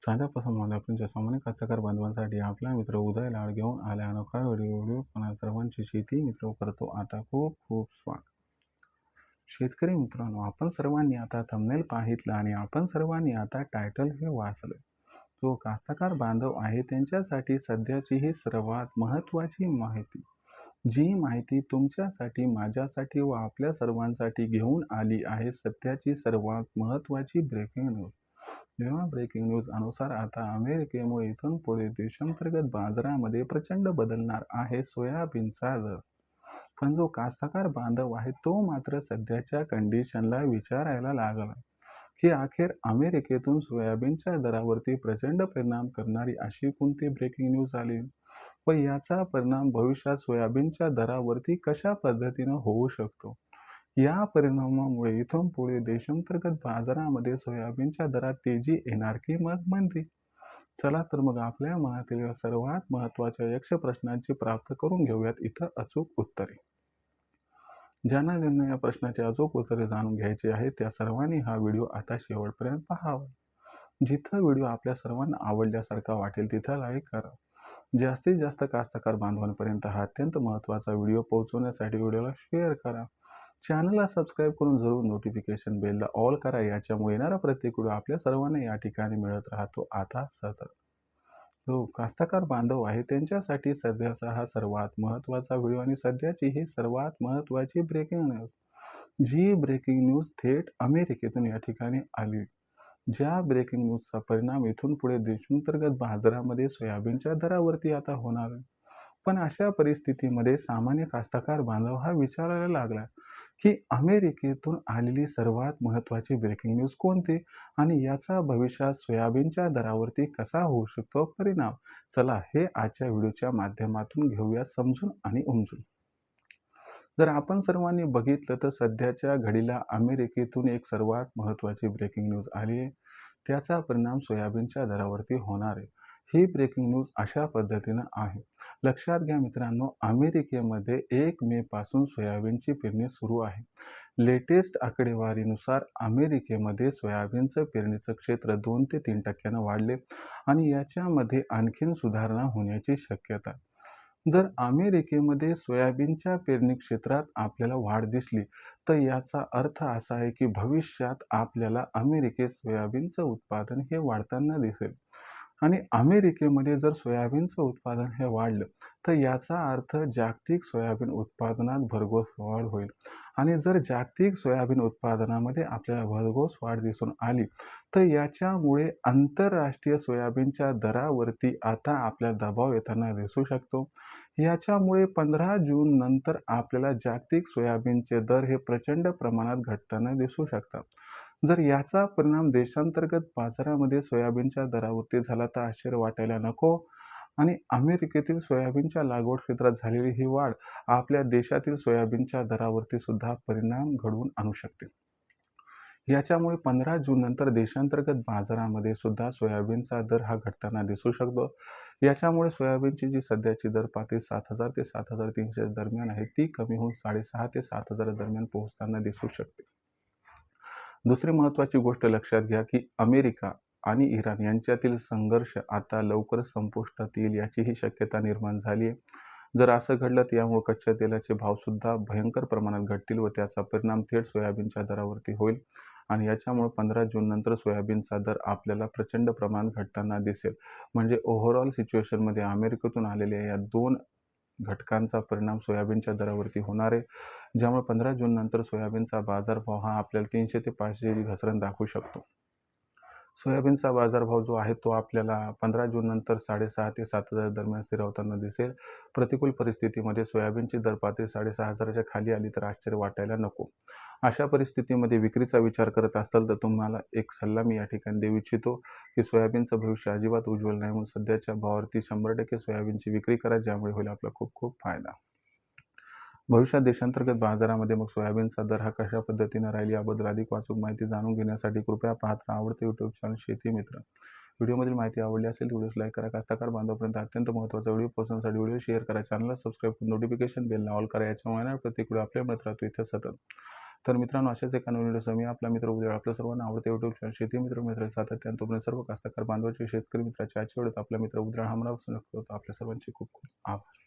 साध्यापासून माध्यमांच्या सामान्य कास्तकार बांधवांसाठी आपला मित्र उदय लाड घेऊन आल्या अनोखा व्हिडिओ सर्वांची शेती मित्र करतो आता खूप खूप स्वागत. शेतकरी मित्रांनो, आपण सर्वांनी आता थंबनेल पाहितलं आणि आपण सर्वांनी आता टायटल हे वाचलं. जो कास्तकार बांधव आहे त्यांच्यासाठी सध्याची ही सर्वात महत्त्वाची माहिती, जी माहिती तुमच्यासाठी, माझ्यासाठी व आपल्या सर्वांसाठी घेऊन आली आहे सध्याची सर्वात महत्त्वाची ब्रेकिंग न्यूज. जेव्हा ब्रेकिंग न्यूज अनुसार आता अमेरिकेमुळे इथून पुढे देशांतर्गत बाजारामध्ये प्रचंड बदलणार आहे सोयाबीनचा दर. पण जो कास्तकार बांधव आहे तो मात्र सध्याच्या कंडिशनला विचारायला लागला की अखेर अमेरिकेतून सोयाबीनच्या दरावरती प्रचंड परिणाम करणारी अशी कोणती ब्रेकिंग न्यूज आली व याचा परिणाम भविष्यात सोयाबीनच्या दरावरती कशा पद्धतीनं होऊ शकतो. या परिणामामुळे इथून पुढे देशांतर्गत बाजारामध्ये सोयाबीनच्या दरात तेजी येणार की मग मंदी. चला तर मग आपल्या मनातील या सर्वात महत्त्वाच्या यक्ष प्रश्नांची प्राप्त करून घेऊयात इथं अचूक उत्तरे. ज्यांना या प्रश्नाचे अचूक उत्तरे जाणून घ्यायचे आहे त्या सर्वांनी हा व्हिडिओ आता शेवटपर्यंत पाहावा. जिथं व्हिडिओ आपल्या सर्वांना आवडल्यासारखा वाटेल तिथं लाईक करा. जास्तीत जास्त कास्तकार बांधवांपर्यंत हा अत्यंत महत्त्वाचा व्हिडिओ पोहोचवण्यासाठी व्हिडिओला शेअर करा. चॅनलला सबस्क्राईब करून जरूर नोटिफिकेशन बेलला ऑल करा. याच्यामुळे येणारा प्रत्येक व्हिडिओ आपल्या सर्वांना या ठिकाणी मिळत राहतो आता सतत. जो कास्तकार बांधव आहे त्यांच्यासाठी सध्याचा हा सर्वात महत्त्वाचा व्हिडिओ आणि सध्याची ही सर्वात महत्त्वाची ब्रेकिंग न्यूज, जी ब्रेकिंग न्यूज थेट अमेरिकेतून या ठिकाणी आली. ज्या ब्रेकिंग न्यूजचा परिणाम इथून पुढे देशांतर्गत बाजारामध्ये सोयाबीनच्या दरावरती आता होणार आहे. पण अशा परिस्थितीमध्ये सामान्य कास्तकार बांधव हा विचारायला लागला की अमेरिकेतून आलेली सर्वात महत्त्वाची ब्रेकिंग न्यूज कोणती आणि याचा भविष्यात सोयाबीनच्या दरावरती कसा होऊ शकतो परिणाम. चला हे आजच्या व्हिडिओच्या माध्यमातून घेऊया समजून आणि उमजून. जर आपण सर्वांनी बघितलं तर सध्याच्या घडीला अमेरिकेतून एक सर्वात महत्त्वाची ब्रेकिंग न्यूज आली आहे. त्याचा परिणाम सोयाबीनच्या दरावरती होणार आहे. ही ब्रेकिंग न्यूज अशा पद्धतीनं आहे. लक्षात घ्या मित्रांनो, अमेरिकेमध्ये 1 मे पासून सोयाबीनची पेरणी सुरू आहे. लेटेस्ट आकडेवारीनुसार अमेरिकेमध्ये सोयाबीनचं पेरणीचं क्षेत्र 2 ते 3% वाढले आणि याच्यामध्ये आणखीन सुधारणा होण्याची शक्यता आहे. जर अमेरिकेमध्ये सोयाबीनच्या पेरणी क्षेत्रात आपल्याला वाढ दिसली तर याचा अर्थ असा आहे की भविष्यात आपल्याला अमेरिकेत सोयाबीनचं उत्पादन हे वाढताना दिसेल आणि अमेरिकेमध्ये जर सोयाबीनचं उत्पादन हे वाढलं तर याचा अर्थ जागतिक सोयाबीन उत्पादनात भरघोस वाढ होईल आणि जर जागतिक सोयाबीन उत्पादनामध्ये आपल्याला भरघोस वाढ दिसून आली तर याच्यामुळे आंतरराष्ट्रीय सोयाबीनच्या दरावरती आता आपल्याला दबाव येताना दिसू शकतो. याच्यामुळे 15 जून नंतर आपल्याला जागतिक सोयाबीनचे दर हे प्रचंड प्रमाणात घटताना दिसू शकतात. जर याचा परिणाम देशांतर्गत बाजारामध्ये सोयाबीनच्या दरावरती झाला तर आश्चर्य वाटायला नको आणि अमेरिकेतील सोयाबीनच्या लागवड क्षेत्रात झालेली ही वाढ आपल्या देशातील सोयाबीनच्या दरावरती सुद्धा परिणाम घडवून आणू शकते. याच्यामुळे 15 जून नंतर देशांतर्गत बाजारामध्ये सुद्धा सोयाबीनचा दर हा घटताना दिसू शकतो. याच्यामुळे सोयाबीनची जी सध्याची दर पातळी 7,000 ते 7,300 दरम्यान आहे ती कमी होऊन 6,500 ते 7,000 दरम्यान पोहोचताना दिसू शकते. दुसरी महत्त्वाची गोष्ट लक्षात घ्या की अमेरिका आणि इराण यांच्यातील संघर्ष आता लवकरच संपुष्टात येईल याचीही शक्यता निर्माण झाली आहे. जर असं घडलं तर यामुळे कच्च्या तेलाचे भावसुद्धा भयंकर प्रमाणात घटतील व त्याचा परिणाम थेट सोयाबीनच्या दरावरती होईल आणि याच्यामुळे 15 जून नंतर सोयाबीनचा दर आपल्याला प्रचंड प्रमाणात घटताना दिसेल. म्हणजे ओव्हरऑल सिच्युएशनमध्ये अमेरिकेतून आलेल्या या 2 घटकांचा परिणाम सोयाबीनच्या दरावरती होणार आहे, ज्यामुळे 15 जून नंतर सोयाबीनचा बाजारभाव हा आपल्याला 300 ते 500 ची घसरण दाखवू शकतो. सोयाबीनचा बाजारभाव जो आहे तो आपल्याला 15 जून नंतर 6,500 ते 7,000 दरम्यान स्थिरावताना दिसेल. प्रतिकूल परिस्थितीमध्ये सोयाबीनची दर पातळी 6,500च्या खाली आली तर आश्चर्य वाटायला नको. अशा परिस्थितीमध्ये विक्रीचा विचार करत असाल तर तुम्हाला एक सल्ला मी या ठिकाणी देऊ इच्छितो की सोयाबीनचं भविष्य अजिबात उज्ज्वल नाही, म्हणून सध्याच्या भावावरती 100% सोयाबीनची विक्री करा, ज्यामुळे होईल आपला खूप खूप फायदा. भविष्यात देशांतर्गत बाजारामध्ये मग सोयाबीनचा दर हा कशा पद्धतीने राहील याबद्दल अधिक अचूक माहिती जाणून घेण्यासाठी कृपया पाहत राहा आवडते यूट्यूब चॅनल शेती मित्र. व्हिडिओमधील माहिती आवडली असेल व्हिडिओस लाईक करा. कास्तकार बांधवापर्यंत अत्यंत महत्त्वाचा व्हिडिओ पोहोचण्यासाठी व्हिडिओ शेअर करा. चॅनलला सबस्क्राईब करून नोटिफिकेशन बेलला ऑल करा. याच्यामुळे प्रत्येक व्हिडिओ आपल्या मित्रात इथे सतत. तर मित्रांनो, अशाच एका नवीन व्हिडिओसह मी आपला मित्र उद्या आपल्या सर्वांना आवडते यूट्यूब चॅनल शेती मित्र सातत्याने तोपर्यंत सर्व कास्तकार बांधवाचे शेतकरी मित्राचे आजच्या व्हिडिओत आपला मित्र उद्या हा आपल्या सर्वांचे खूप खूप आभार.